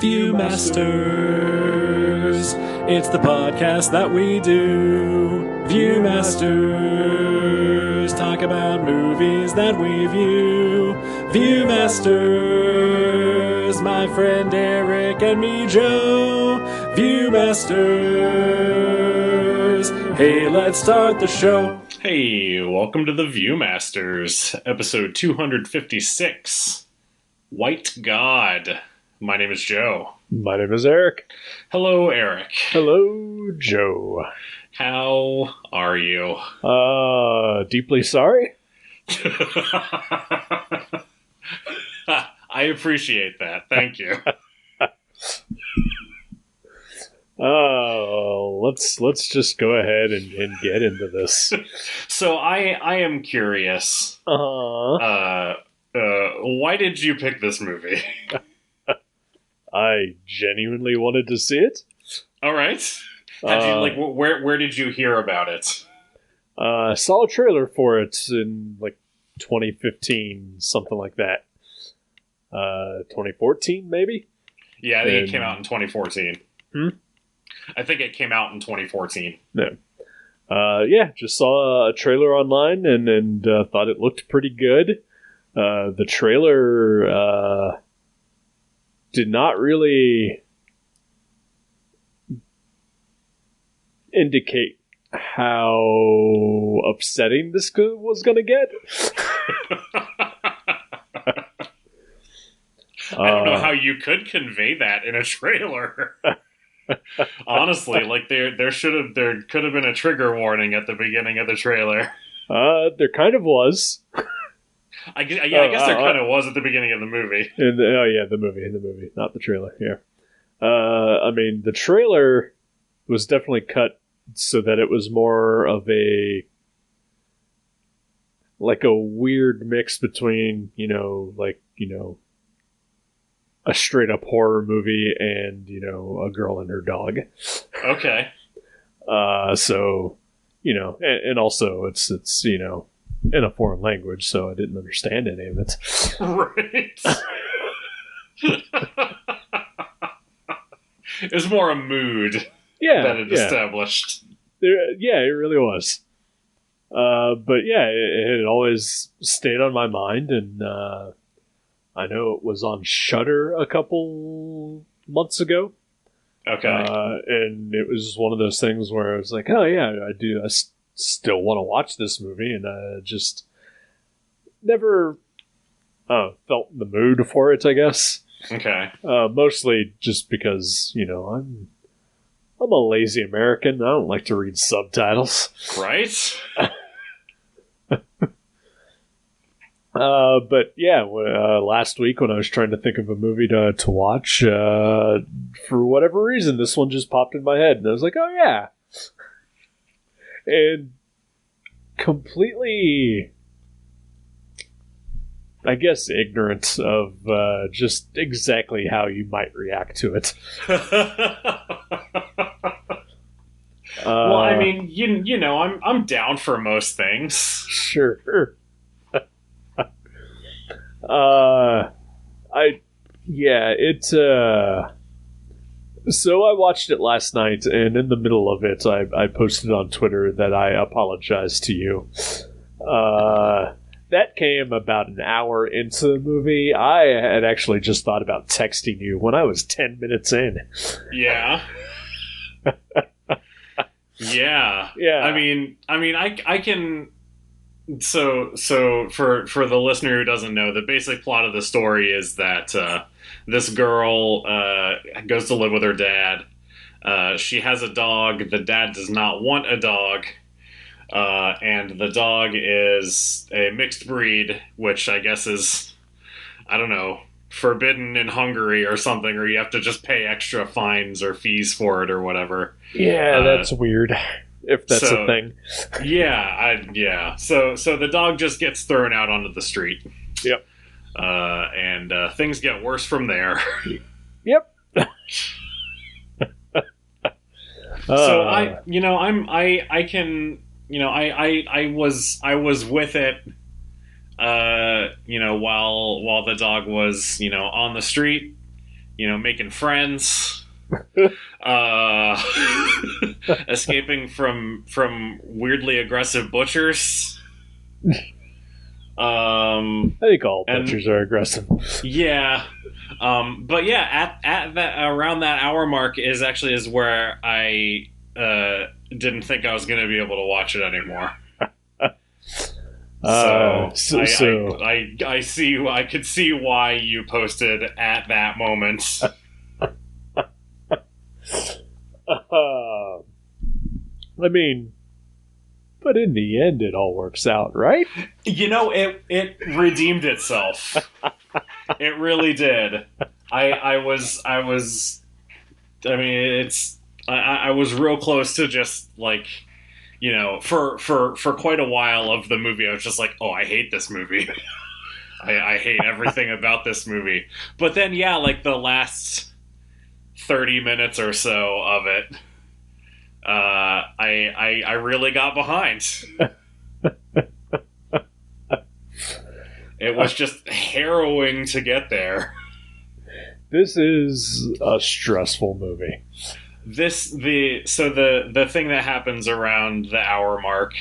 Viewmasters, it's the podcast that we do. Viewmasters, talk about movies that we view. Viewmasters, my friend Eric and me, Joe. Viewmasters, hey, let's start the show. Hey, welcome to the Viewmasters, episode 256, White God. My name is Joe. My name is Eric. Hello, Eric. Hello, Joe. How are you? Deeply sorry? I appreciate that. Thank you. Let's just go ahead and get into this. So I am curious. Why did you pick this movie? I genuinely wanted to see it. All right. Where did you hear about it? I saw a trailer for it in 2015, something like that. 2014, maybe? Yeah, I think it came out in 2014. I think it came out in 2014. No. Just saw a trailer online and thought it looked pretty good. The trailer did not really indicate how upsetting this was going to get. I don't know how you could convey that in a trailer. Honestly, there could have been a trigger warning at the beginning of the trailer. There kind of was. I guess there kind of was at the beginning of the movie. The movie, not the trailer. Yeah. The trailer was definitely cut so that it was more of a weird mix between, a straight up horror movie and, a girl and her dog. Okay. And also it's in a foreign language, so I didn't understand any of it. Right. It was more a mood that it established. It really was. It had always stayed on my mind, and I know it was on Shudder a couple months ago. Okay. And it was one of those things where I was like, oh yeah, I do. I still want to watch this movie, and I just never felt in the mood for it, I guess. Okay. Mostly just because, I'm a lazy American. I don't like to read subtitles. Right? Last week when I was trying to think of a movie to watch, for whatever reason, this one just popped in my head, and I was like, oh yeah. And completely, I guess, ignorant of just exactly how you might react to it. Well, I'm down for most things. Sure. So I watched it last night, and in the middle of it, I posted on Twitter that I apologize to you. That came about an hour into the movie. I had actually just thought about texting you when I was 10 minutes in. Yeah. Yeah. I can. So for the listener who doesn't know, the basic plot of the story is that this girl goes to live with her dad. She has a dog. The dad does not want a dog. And the dog is a mixed breed, which I guess is, I don't know, forbidden in Hungary or something, or you have to just pay extra fines or fees for it or whatever. Yeah, that's weird. If that's a thing. Yeah. So the dog just gets thrown out onto the street. Yep. And things get worse from there. Yep. So I was with it, while the dog was, on the street, making friends, escaping from weirdly aggressive butchers. I think all butchers are aggressive. Yeah. But yeah, at that around that hour mark is where I didn't think I was going to be able to watch it anymore. I could see why you posted at that moment. I mean, but in the end, it all works out, right? It redeemed itself. It really did. I was real close to just like, for quite a while of the movie, I was just like, oh, I hate this movie. I hate everything about this movie. But then, yeah, like the last 30 minutes or so of it, I really got behind. It was just harrowing to get there. This is a stressful movie. The thing that happens around the hour mark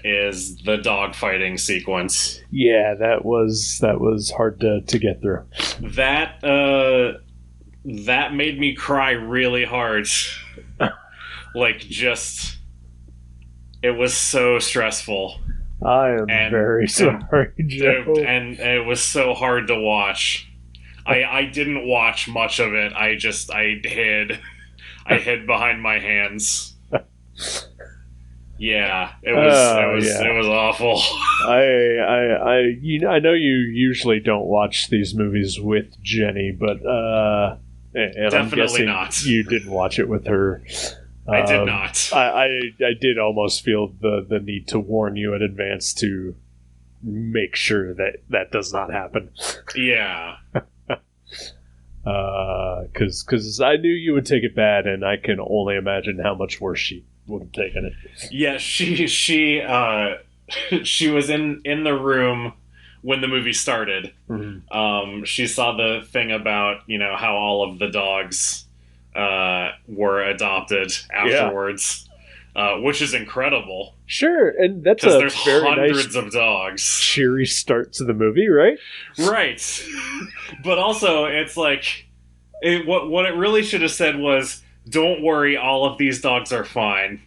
is the dog fighting sequence. Yeah, that was hard to get through. That made me cry really hard. Like, just, it was so stressful. I am very sorry, Joe. And it was so hard to watch. I didn't watch much of it. I hid behind my hands. Yeah, it was awful. I know you usually don't watch these movies with Jenny, but and definitely I'm guessing not. You didn't watch it with her. I did not. I did almost feel the need to warn you in advance to make sure that does not happen. Yeah. Because I knew you would take it bad, and I can only imagine how much worse she would have taken it. Yeah, she was in the room when the movie started. Mm-hmm. She saw the thing about how all of the dogs were adopted afterwards, which is incredible. Sure, and that's there's very hundreds nice, of dogs. cheery start to the movie, right? Right, but also it's like what it really should have said was, "Don't worry, all of these dogs are fine."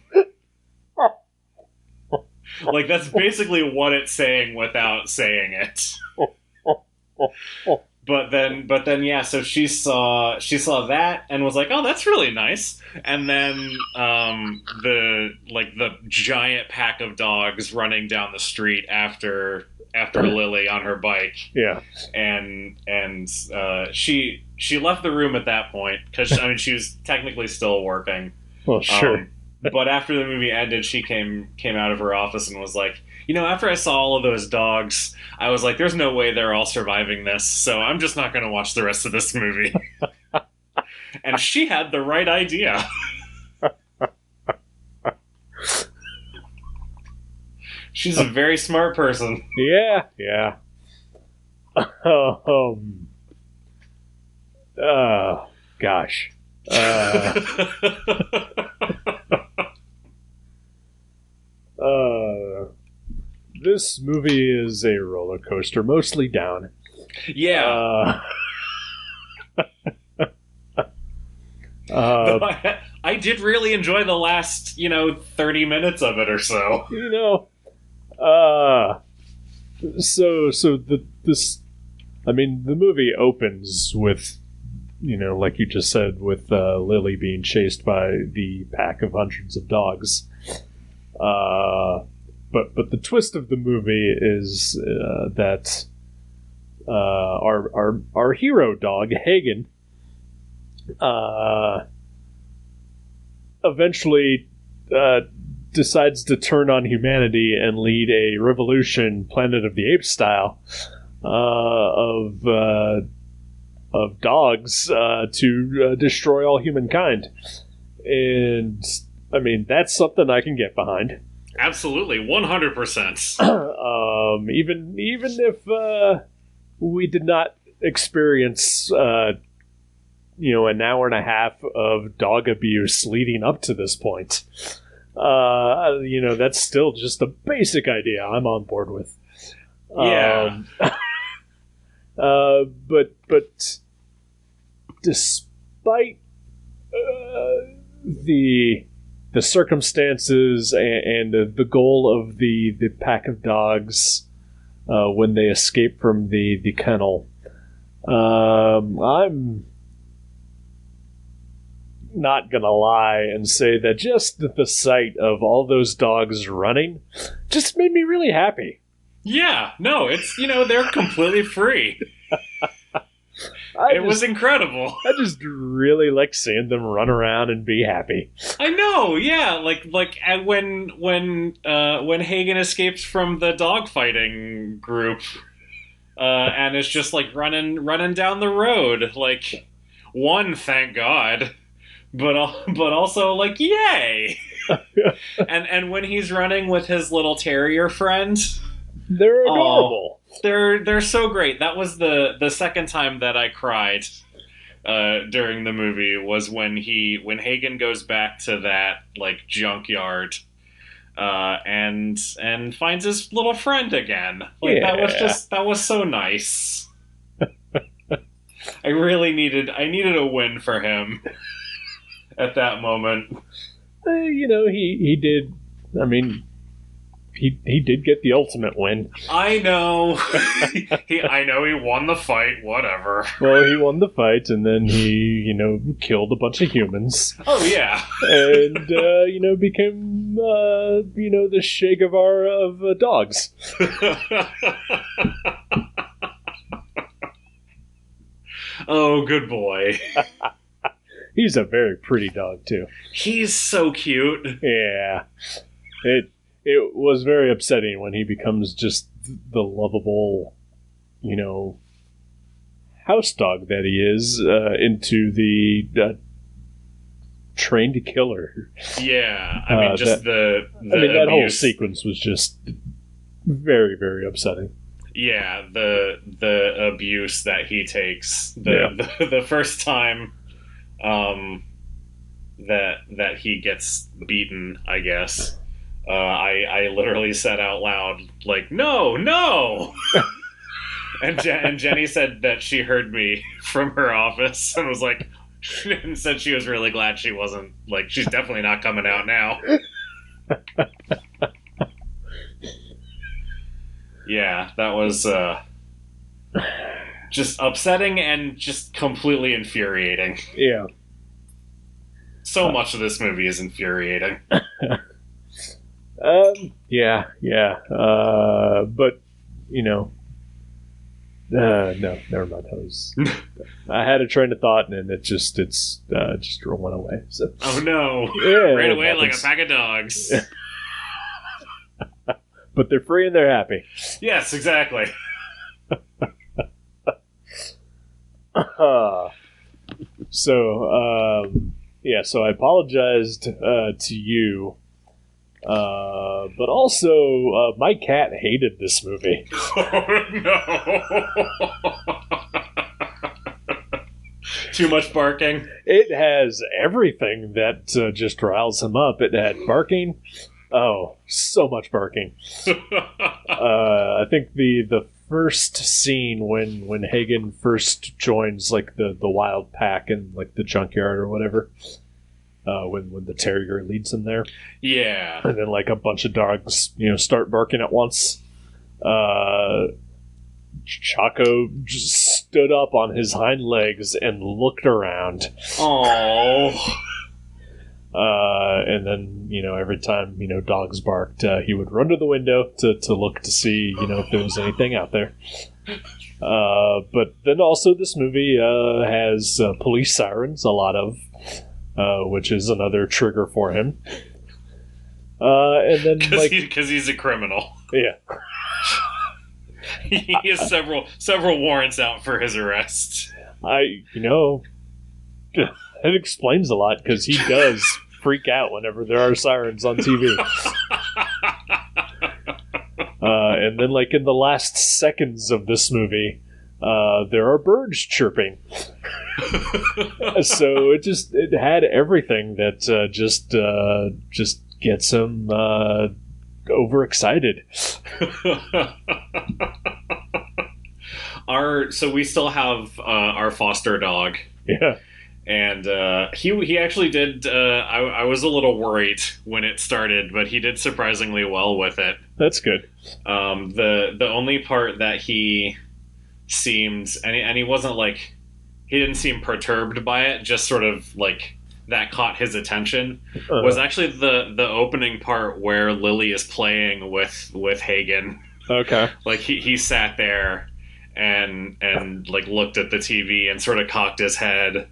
Like, that's basically what it's saying without saying it. But then, yeah. So she saw that and was like, "Oh, that's really nice." And then the giant pack of dogs running down the street after Lily on her bike. Yeah, and she left the room at that point because she was technically still working. Well, sure. But after the movie ended, she came out of her office and was like, after I saw all of those dogs, I was like, there's no way they're all surviving this, so I'm just not going to watch the rest of this movie. And she had the right idea. She's a very smart person. Yeah. Gosh. This movie is a roller coaster, mostly down. Yeah. I did really enjoy the last, 30 minutes of it or so. The movie opens with, like you just said, with Lily being chased by the pack of hundreds of dogs. But the twist of the movie is that our hero dog, Hagen, eventually decides to turn on humanity and lead a revolution, Planet of the Apes style, of dogs to destroy all humankind. And that's something I can get behind. Absolutely, 100%. Even if we did not experience an hour and a half of dog abuse leading up to this point. That's still just a basic idea I'm on board with. Yeah. But despite the circumstances and the goal of the pack of dogs when they escape from the kennel, I'm not gonna lie and say that just the sight of all those dogs running just made me really happy. Yeah, no, it's, they're completely free. It was incredible. I just really like seeing them run around and be happy. I know, yeah. Like when Hagen escapes from the dogfighting group, and is just like running down the road, like, one, thank God, but also like, yay. and when he's running with his little terrier friend, they're adorable. They're so great. That was the second time that I cried during the movie, was when Hagen goes back to that like junkyard and finds his little friend again. Like, yeah. That was so nice. I needed a win for him at that moment. He did. I mean, he did get the ultimate win. I know. I know he won the fight, whatever. Well, he won the fight, and then he, killed a bunch of humans. Oh, yeah. And, became, the Che Guevara of dogs. Oh, good boy. He's a very pretty dog, too. He's so cute. Yeah. It was very upsetting when he becomes just the lovable, house dog that he is, into the trained killer. Yeah, I mean, that abuse. Whole sequence was just very, very upsetting. Yeah, the abuse that he takes the first time that he gets beaten, I guess. I literally said out loud, like, no! and Jenny said that she heard me from her office and was like, and said she was really glad she wasn't, like, she's definitely not coming out now. Yeah, that was just upsetting and just completely infuriating. Yeah. So much of this movie is infuriating. Yeah. But, no, never mind. I had a train of thought, and it's just went away. So. Oh, no. Yeah, ran away like a pack of dogs. But they're free and they're happy. Yes, exactly. So I apologized to you. But also, my cat hated this movie. Oh, no. Too much barking? It has everything that just riles him up. It had barking. Oh, so much barking. I think the first scene when Hagen first joins, like, the wild pack in, like, the junkyard or whatever. When the terrier leads him there. Yeah. And then, like, a bunch of dogs, start barking at once. Chaco just stood up on his hind legs and looked around. Oh. And then, every time, dogs barked, he would run to the window to look to see, if there was anything out there. But then also this movie has police sirens, a lot of, which is another trigger for him. And then, because he's a criminal. Yeah. He has several warrants out for his arrest. It explains a lot, because he does freak out whenever there are sirens on TV. And then, in the last seconds of this movie, there are birds chirping. So it had everything that just gets him overexcited. So we still have our foster dog. Yeah. And he actually did. I was a little worried when it started, but he did surprisingly well with it. That's good. The only part that he seemed, and he wasn't like, he didn't seem perturbed by it, just sort of like that caught his attention, was actually the opening part where Lili is playing with Hagen. Okay. Like he sat there and like looked at the TV and sort of cocked his head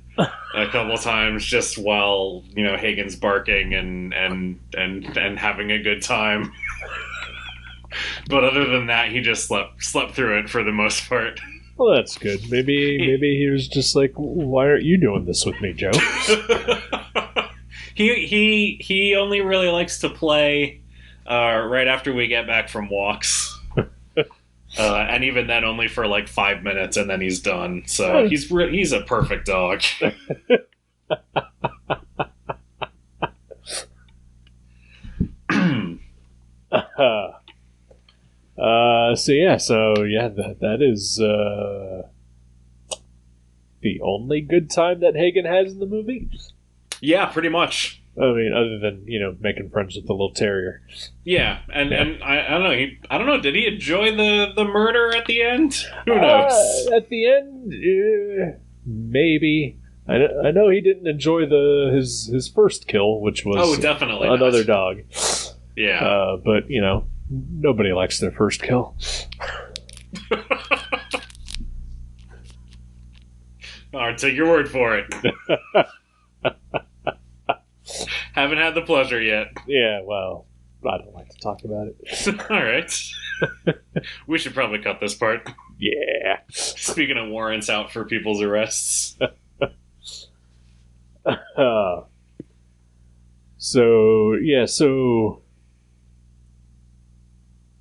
a couple times just while, you know, Hagen's barking and having a good time. But other than that, he just slept through it for the most part. Well, that's good. Maybe he was just like, why aren't you doing this with me, Joe? He only really likes to play right after we get back from walks. And even then only for like 5 minutes and then he's done. So he's a perfect dog. That is the only good time that Hagen has in the movie. Yeah, pretty much. I mean, other than, you know, making friends with the little terrier. Yeah, and I don't know. I don't know. Did he enjoy the murder at the end? Who knows? At the end, maybe. I know he didn't enjoy his first kill, which was definitely another not. dog. Yeah, but you know, nobody likes their first kill. I'll take your word for it. Haven't had the pleasure yet. Yeah, well, I don't like to talk about it. All right. We should probably cut this part. Yeah. Speaking of warrants out for people's arrests. So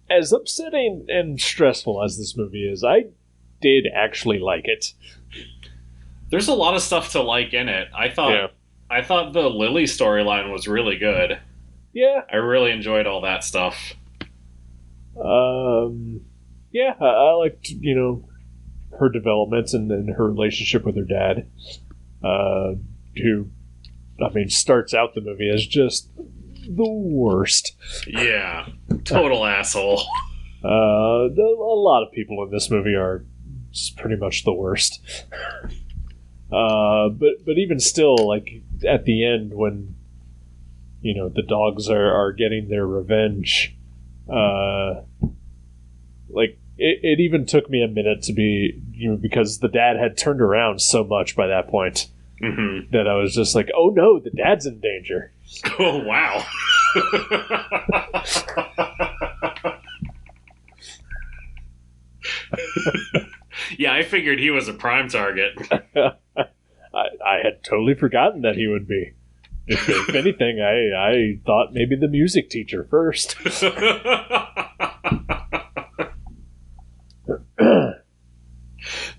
as upsetting and stressful as this movie is, I did actually like it. There's a lot of stuff to like in it. I thought the Lili storyline was really good. Yeah. I really enjoyed all that stuff. Yeah, I liked, you know, her developments and her relationship with her dad. Who, I mean, starts out the movie as just the worst. Yeah. Total asshole. A lot of people in this movie are pretty much the worst. But even still, like, at the end when, you know, the dogs are getting their revenge, like, it even took me a minute to be, you know, because the dad had turned around so much by that point, that I was just like, oh no, the dad's in danger. Oh, wow. Yeah, I figured he was a prime target. I had totally forgotten that he would be. If anything, I thought maybe the music teacher first.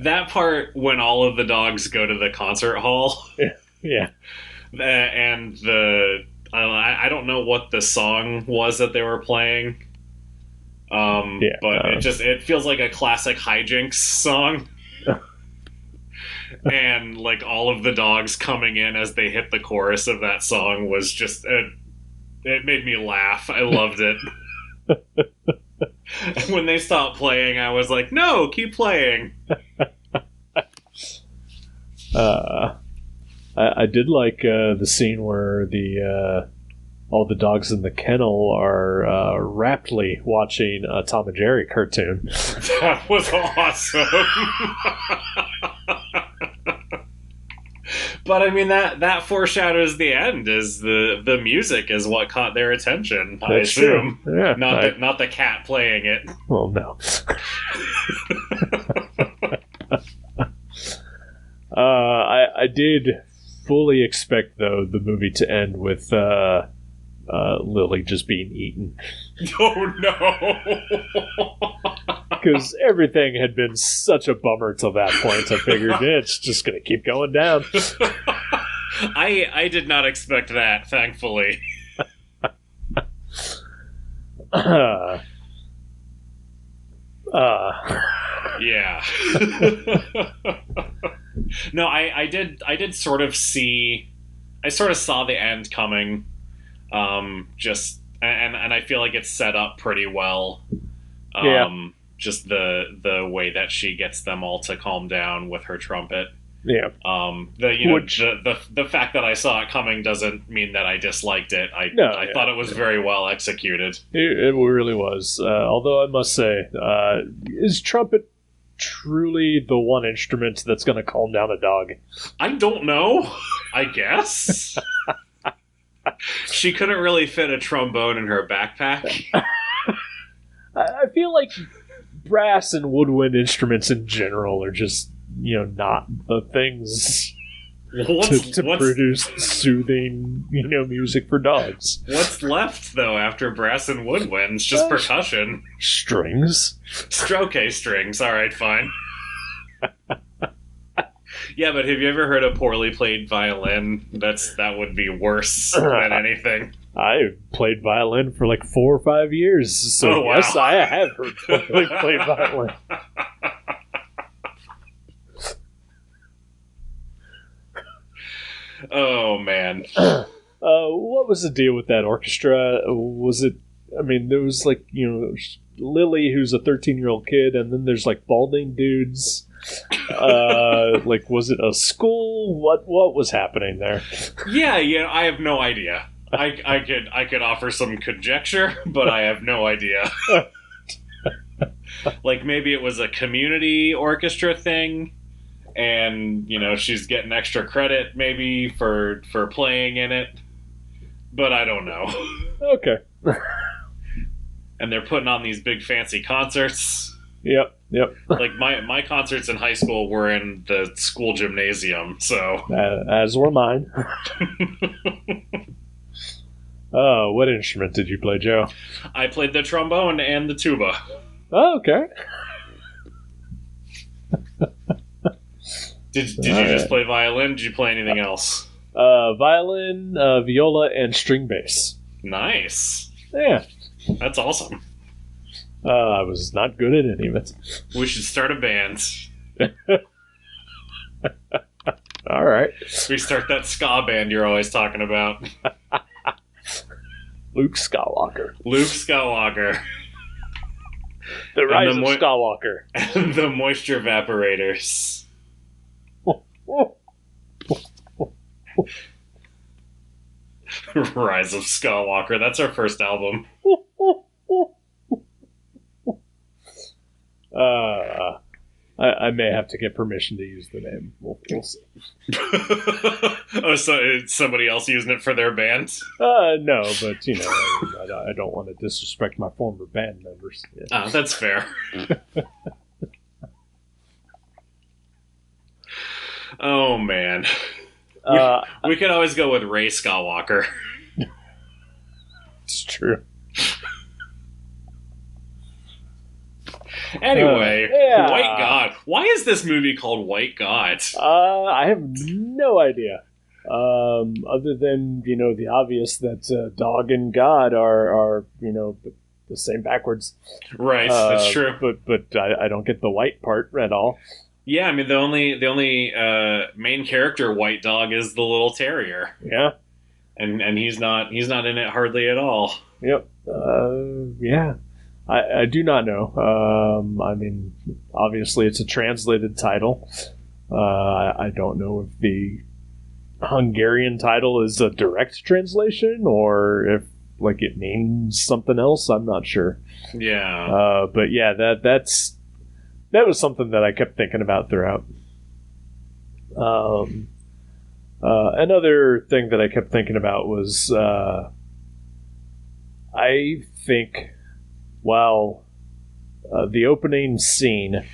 That part when all of the dogs go to the concert hall. Yeah. And I don't know what the song was that they were playing. But it feels like a classic hijinks song. And like all of the dogs coming in as they hit the chorus of that song was just it made me laugh. I loved it. When they stopped playing, I was like, no, keep playing. I did like the scene where all the dogs in the kennel are raptly watching a Tom and Jerry cartoon. That was awesome. But I mean that foreshadows the end. Is the music is what caught their attention? I assume. True. Yeah, not the cat playing it. Well, no. I did fully expect though the movie to end with Lily just being eaten. Oh no! Because everything had been such a bummer till that point. I figured it's just going to keep going down. I did not expect that, thankfully. Yeah. No, I did sort of see. I sort of saw the end coming. And I feel like it's set up pretty well. Just the way that she gets them all to calm down with her trumpet. Yeah. The fact that I saw it coming doesn't mean that I disliked it. I thought it was very well executed. It really was. Although I must say, is trumpet truly the one instrument that's going to calm down a dog? I don't know. I guess. She couldn't really fit a trombone in her backpack. I feel like brass and woodwind instruments in general are just, not the things to produce soothing, music for dogs. What's left, though, after brass and woodwinds? Just percussion. Strings. Okay, strings. All right, fine. Yeah, but have you ever heard a poorly played violin? That would be worse than anything. I played violin for like 4 or 5 years, so wow. Yes, I have heard poorly played violin. Oh, man. What was the deal with that orchestra? Was it... I mean, there was like, Lily, who's a 13-year-old kid, and then there's like balding dudes. Like, was it a school? What was happening there? Yeah, I have no idea. I could offer some conjecture, but I have no idea. Like, maybe it was a community orchestra thing, and she's getting extra credit maybe for playing in it, but I don't know. Okay. And they're putting on these big fancy concerts. Yep. Like my concerts in high school were in the school gymnasium, so as were mine. What instrument did you play, Joe? I played the trombone and the tuba. Oh, okay. Did you just play violin? Did you play anything else? Violin, viola, and string bass. Nice. Yeah. That's awesome. I was not good at any of it. We should start a band. All right. We start that ska band you're always talking about. Luke Skywalker. The Rise of Skywalker. And the Moisture Evaporators. Rise of Skywalker. That's our first album. I may have to get permission to use the name. We'll see. Oh, so it's somebody else using it for their band? No, but I don't want to disrespect my former band members. Yeah. That's fair. Oh man, we could always go with Ray Skywalker. It's true. Anyway, White God. Why is this movie called White God? I have no idea. Other than, the obvious that dog and God are the same backwards. Right, that's true. But I don't get the white part at all. Yeah, I mean the only main character white dog is the little terrier. Yeah. And he's not in it hardly at all. Yep. Yeah. I do not know. I mean, obviously it's a translated title. I don't know if the Hungarian title is a direct translation or if it means something else. I'm not sure. Yeah. But yeah, that was something that I kept thinking about throughout. Another thing that I kept thinking about was I think while the opening scene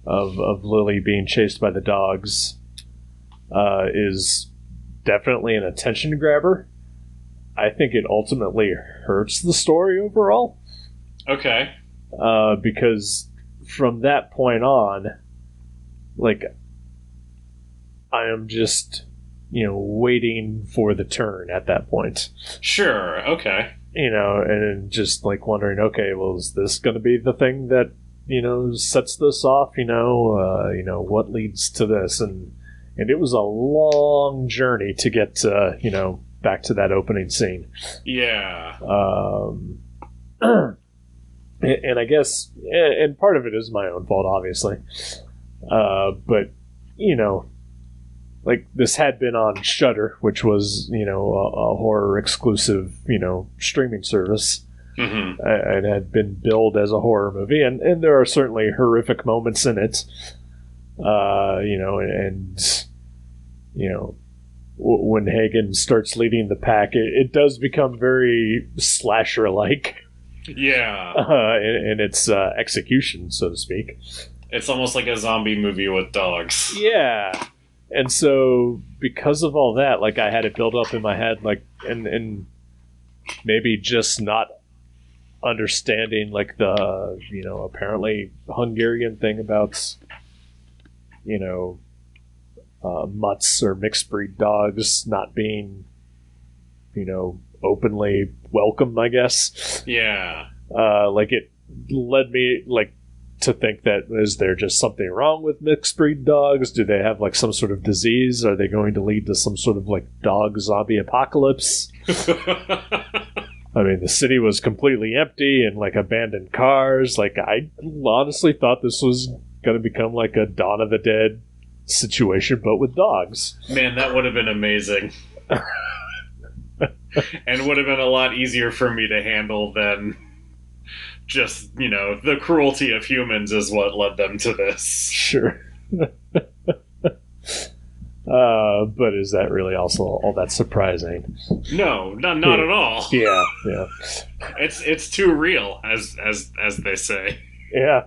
of Lily being chased by the dogs is definitely an attention grabber, I think it ultimately hurts the story overall. Okay. Because from that point on, like, I am just, waiting for the turn at that point. Sure, okay. And just, like, wondering, okay, well, is this going to be the thing that, sets this off? What leads to this? And it was a long journey to get, back to that opening scene. Yeah. And I guess, and part of it is my own fault, obviously. But, like, this had been on Shudder, which was, a horror exclusive, streaming service. Mm-hmm. And had been billed as a horror movie. And there are certainly horrific moments in it. When Hagen starts leading the pack, it does become very slasher-like. Yeah. In its execution, so to speak. It's almost like a zombie movie with dogs. Yeah. And so, because of all that, like, I had it built up in my head, like, and maybe just not understanding, like, the, apparently Hungarian thing about, mutts or mixed breed dogs not being, openly welcome, I guess. Yeah. Like, it led me, like, to think that, is there just something wrong with mixed breed dogs? Do they have, like, some sort of disease? Are they going to lead to some sort of, like, dog zombie apocalypse? I mean, the city was completely empty and, like, abandoned cars. Like, I honestly thought this was going to become, like, a Dawn of the Dead situation, but with dogs. Man, that would have been amazing. And would have been a lot easier for me to handle than just, the cruelty of humans is what led them to this. Sure. But is that really also all that surprising? No, not at all. Yeah. It's too real, as they say. Yeah.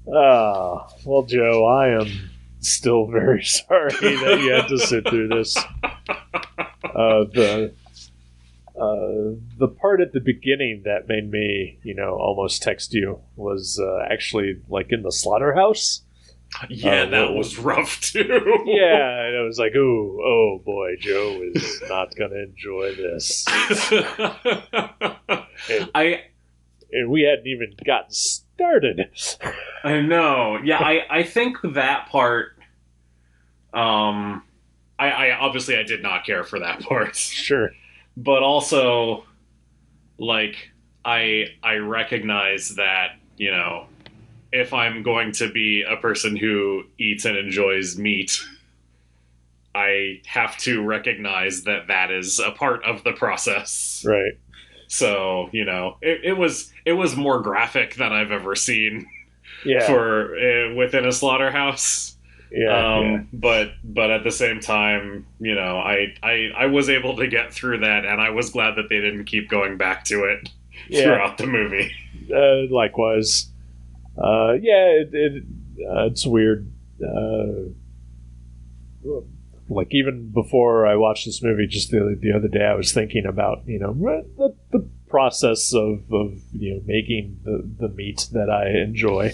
Well, Joe, I am still very sorry that you had to sit through this. The part at the beginning that made me, almost text you was actually, like, in the slaughterhouse. Yeah, that was rough too. Yeah, and I was like, oh boy, Joe is not going to enjoy this. And we hadn't even gotten started. I know. Yeah, I think that part. I obviously I did not care for that part. Sure. But also, like, I recognize that, if I'm going to be a person who eats and enjoys meat, I have to recognize that is a part of the process. Right. So, it was more graphic than I've ever seen. Yeah. For within a slaughterhouse. Yeah. But at the same time, I was able to get through that, and I was glad that they didn't keep going back to it throughout the movie. Likewise. It's weird. Like, even before I watched this movie, just the other day, I was thinking about, the process of making the meat that I enjoy.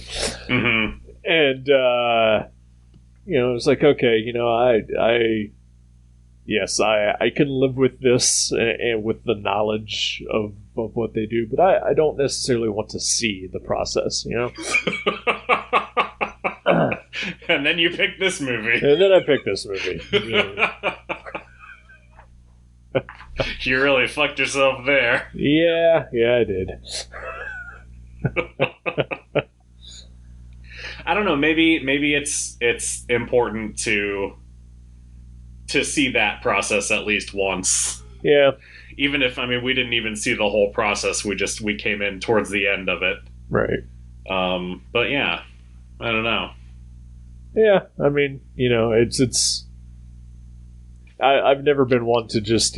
Mm-hmm. And, it's like, okay, I can live with this and with the knowledge of what they do, but I don't necessarily want to see the process, And then you picked this movie. And then I picked this movie. You really fucked yourself there. Yeah, I did. I don't know. Maybe it's important to see that process at least once. Yeah. Even if we didn't even see the whole process. We came in towards the end of it. Right. But yeah, I don't know. Yeah, it's. I've never been one to just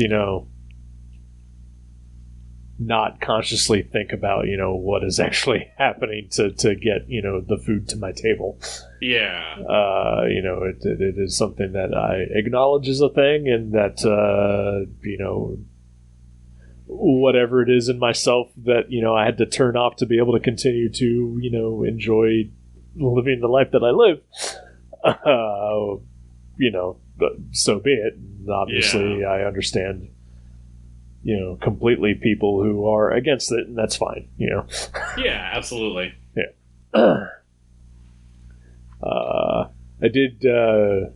not consciously think about, what is actually happening to get, the food to my table. Yeah. It is something that I acknowledge as a thing, and that, whatever it is in myself that, I had to turn off to be able to continue to, enjoy living the life that I live, but so be it. And obviously, I understand, completely people who are against it, and that's fine, Yeah, absolutely. Yeah. I did, I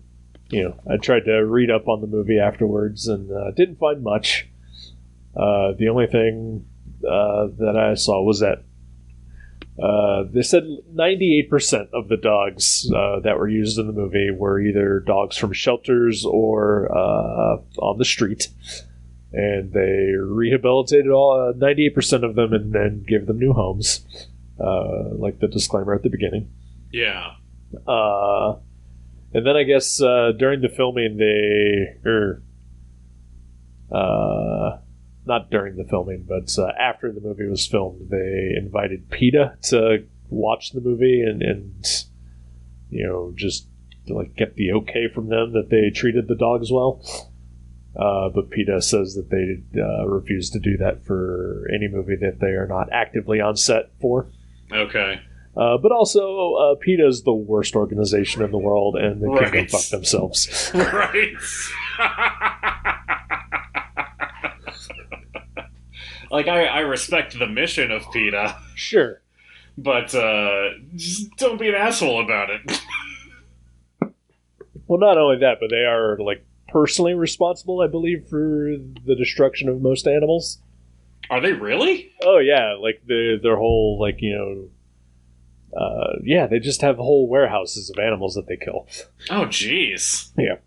tried to read up on the movie afterwards, and didn't find much. The only thing that I saw was that they said 98% of the dogs that were used in the movie were either dogs from shelters or on the street. And they rehabilitated all 98% of them and then gave them new homes, like the disclaimer at the beginning. Yeah. And then I guess during the filming not during the filming, but after the movie was filmed, they invited PETA to watch the movie and just like get the okay from them that they treated the dogs well. But PETA says that they refuse to do that for any movie that they are not actively on set for. Okay. But also, PETA is the worst organization in the world, and they can go fuck themselves. Right. Like, I respect the mission of PETA. Sure. But just don't be an asshole about it. Well, not only that, but they are, like, personally responsible, I believe, for the destruction of most animals. Are they really? Oh, yeah. Like, their whole, like, they just have whole warehouses of animals that they kill. Oh, jeez. Yeah.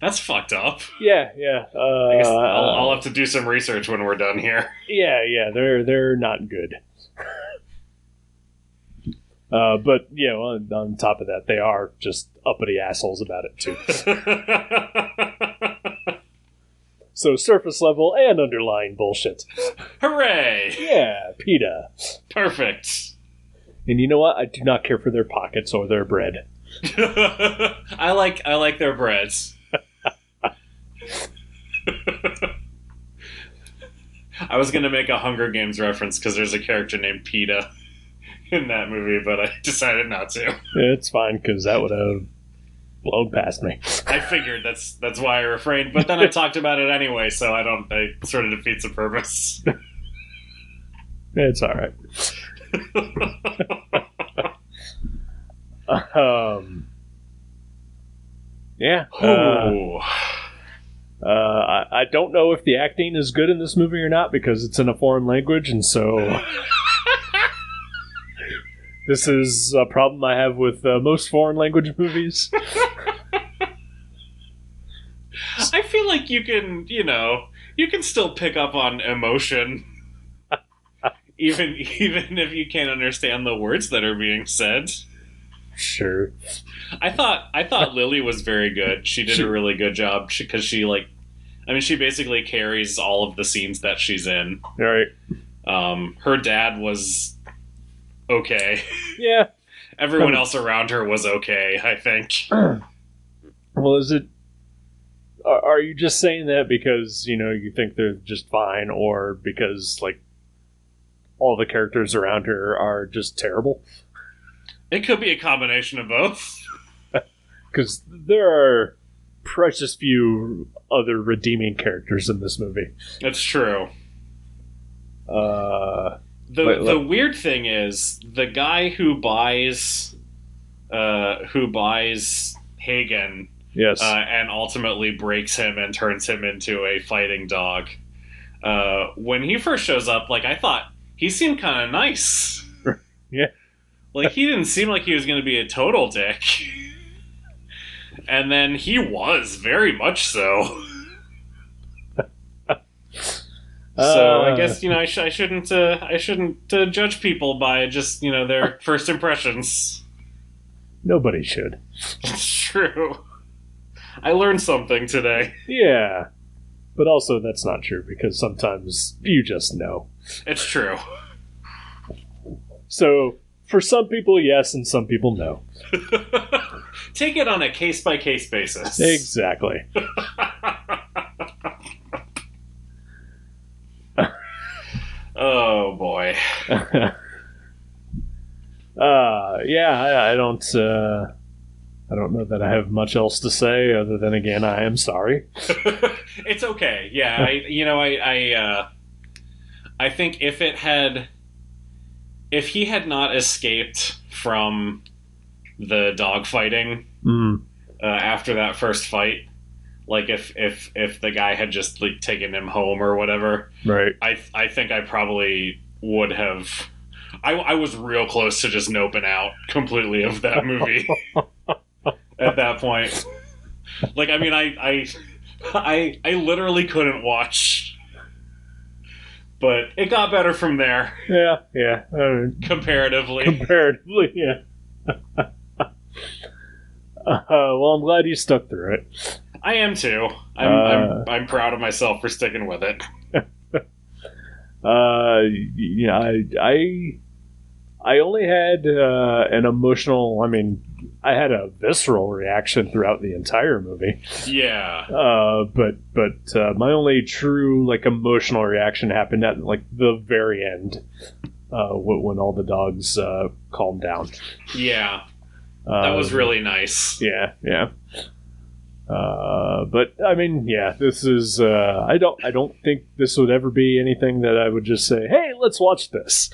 That's fucked up. Yeah. I guess I'll have to do some research when we're done here. Yeah, they're not good. But, on top of that, they are just uppity assholes about it, too. So surface level and underlying bullshit. Hooray! Yeah, PETA. Perfect. And you know what? I do not care for their pockets or their bread. I like their breads. I was going to make a Hunger Games reference because there's a character named PETA in that movie, but I decided not to. It's fine, because that would have blown past me. I figured that's why I refrained, but then I talked about it anyway, so I sort of defeats the purpose. It's all right. Yeah. I don't know if the acting is good in this movie or not because it's in a foreign language, and so this is a problem I have with most foreign language movies. I feel like you can still pick up on emotion, even if you can't understand the words that are being said. Sure. I thought Lili was very good. She did a really good job because she basically carries all of the scenes that she's in. Right. Her dad was okay. Yeah. Everyone else around her was okay, I think. Well, is it... Are you just saying that because, you think they're just fine, or because, like, all the characters around her are just terrible? It could be a combination of both. Because there are precious few other redeeming characters in this movie. That's true. The weird thing is the guy who buys Hagen, yes, and ultimately breaks him and turns him into a fighting dog. When he first shows up, like, I thought he seemed kind of nice. Yeah. Like, he didn't seem like he was going to be a total dick. And then he was, very much so. So I guess, I shouldn't judge people by just, their first impressions. Nobody should. It's true. I learned something today. Yeah. But also, that's not true, because sometimes you just know. It's true. So, for some people, yes, and some people, no. Take it on a case-by-case basis. Exactly. Oh, boy. Yeah, I don't know that I have much else to say, other than, again, I am sorry. It's okay. Yeah, I think if he had not escaped from the dogfighting after that first fight, like if the guy had just like taken him home or whatever, right? I think I probably would have. I was real close to just noping out completely of that movie at that point. Like, I mean, I literally couldn't watch, but it got better from there. Yeah. Comparatively, yeah. Well, I'm glad you stuck through it. I am too. I'm proud of myself for sticking with it. Yeah, I only had an emotional. I mean, I had a visceral reaction throughout the entire movie. Yeah. But my only true like emotional reaction happened at like the very end, when all the dogs calmed down. Yeah. That was really nice. Yeah. But I mean, yeah, this is. I don't think this would ever be anything that I would just say, "Hey, let's watch this."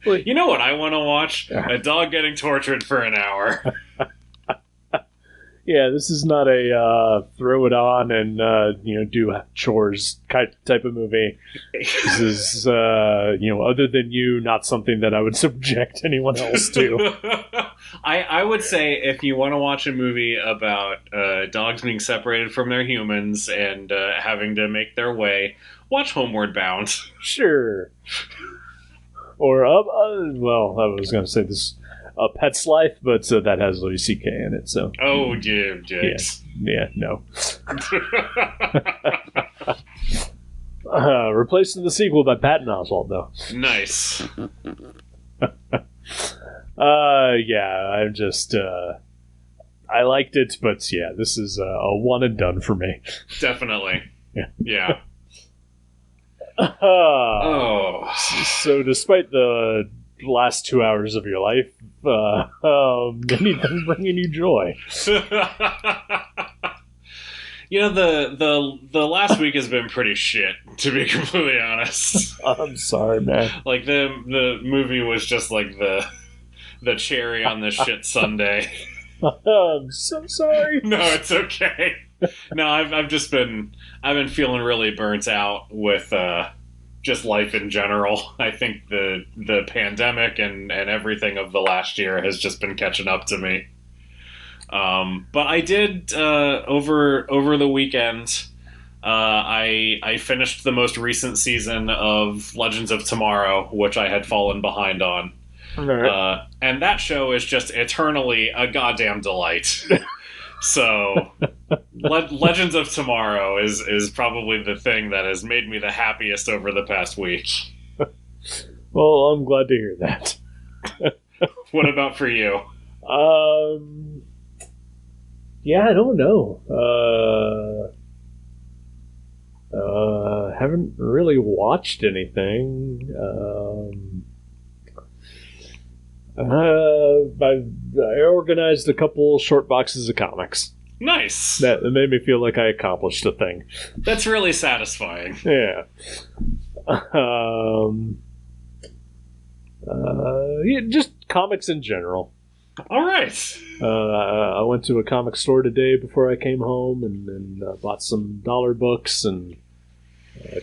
You know what I want to watch? A dog getting tortured for an hour. Yeah, this is not a throw it on and do chores type of movie. This is other than you, not something that I would subject anyone else to. I would say if you want to watch a movie about dogs being separated from their humans and having to make their way, watch Homeward Bound. Sure. Or well, I was going to say this. A Pet's Life, but that has Louis C.K. in it. So. Oh, yes. Yeah, no. Replacing the sequel by Patton Oswalt, though. Nice. Yeah, I'm just. I liked it, but yeah, this is a one and done for me. Definitely. Yeah. Oh. So, despite the last 2 hours of your life, anything bringing you joy? The last week has been pretty shit, to be completely honest. I'm sorry, man. Like the movie was just like the cherry on the shit sundae. I'm so sorry. No, it's okay. No, I've been feeling really burnt out with just life in general. I think the pandemic and everything of the last year has just been catching up to me. But I did over the weekend. I finished the most recent season of Legends of Tomorrow, which I had fallen behind on. Right. And that show is just eternally a goddamn delight. So, Legends of Tomorrow is probably the thing that has made me the happiest over the past week. Well, I'm glad to hear that. What about for you? Yeah, I don't know. Haven't really watched anything. I organized a couple short boxes of comics. Nice. That made me feel like I accomplished a thing. That's really satisfying. Yeah. Yeah, just comics in general. All right. I went to a comic store today before I came home and bought some dollar books and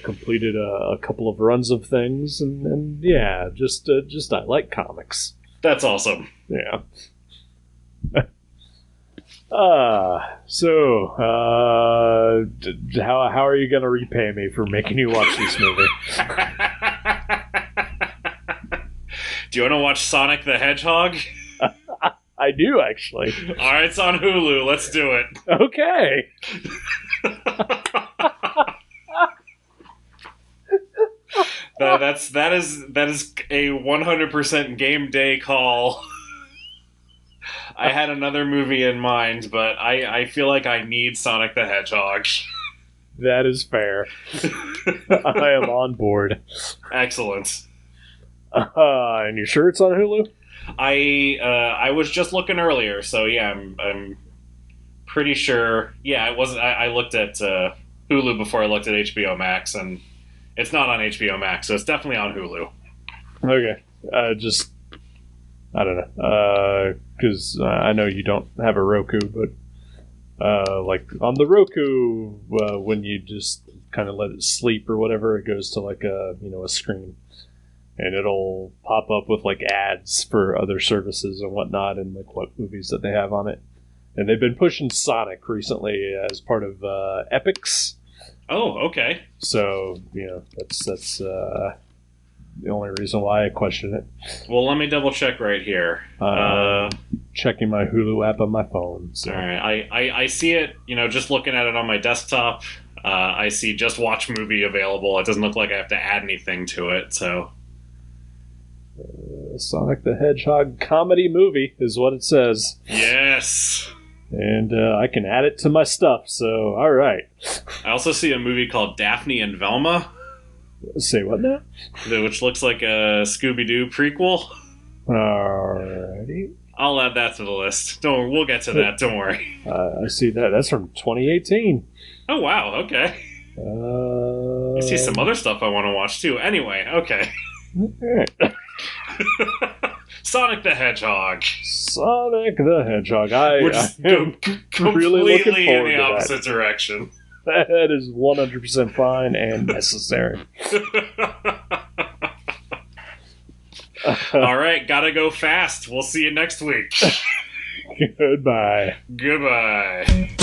completed a couple of runs of things and yeah, just I like comics. That's awesome. Yeah. So how are you going to repay me for making you watch this movie? Do you want to watch Sonic the Hedgehog? I I do, actually. All right, it's on Hulu. Let's do it. Okay. That is a 100% game day call. I had another movie in mind, but I feel like I need Sonic the Hedgehog. That is fair. I am on board. Excellent. And you sure it's on Hulu? I was just looking earlier, so yeah, I'm pretty sure. Yeah, it wasn't. I looked at Hulu before I looked at HBO Max, and it's not on HBO Max, so it's definitely on Hulu. Okay. I don't know. Because I know you don't have a Roku, but like on the Roku, when you just kind of let it sleep or whatever, it goes to like a screen, and it'll pop up with like ads for other services and whatnot, and like what movies that they have on it. And they've been pushing Sonic recently as part of Epix. Oh, okay. So that's the only reason why I question it. Well, let me double check right here. Checking my Hulu app on my phone. So. All right, I see it. Just looking at it on my desktop, I see just watch movie available. It doesn't look like I have to add anything to it. So, Sonic the Hedgehog comedy movie is what it says. Yes. And I can add it to my stuff. So, all right. I also see a movie called Daphne and Velma. Say what now? Which looks like a Scooby-Doo prequel. Alrighty. I'll add that to the list. We'll get to that. Don't worry. I see that. That's from 2018. Oh, wow. Okay. I see some other stuff I want to watch, too. Anyway, okay. Alright. Sonic the Hedgehog. Sonic the Hedgehog. We're just completely in the opposite direction. That is 100% fine and necessary. All right, gotta go fast. We'll see you next week. Goodbye. Goodbye.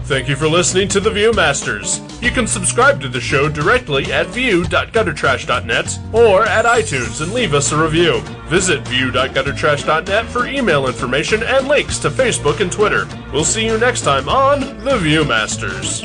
Thank you for listening to The Viewmasters. You can subscribe to the show directly at view.guttertrash.net or at iTunes and leave us a review. Visit view.guttertrash.net for email information and links to Facebook and Twitter. We'll see you next time on The Viewmasters.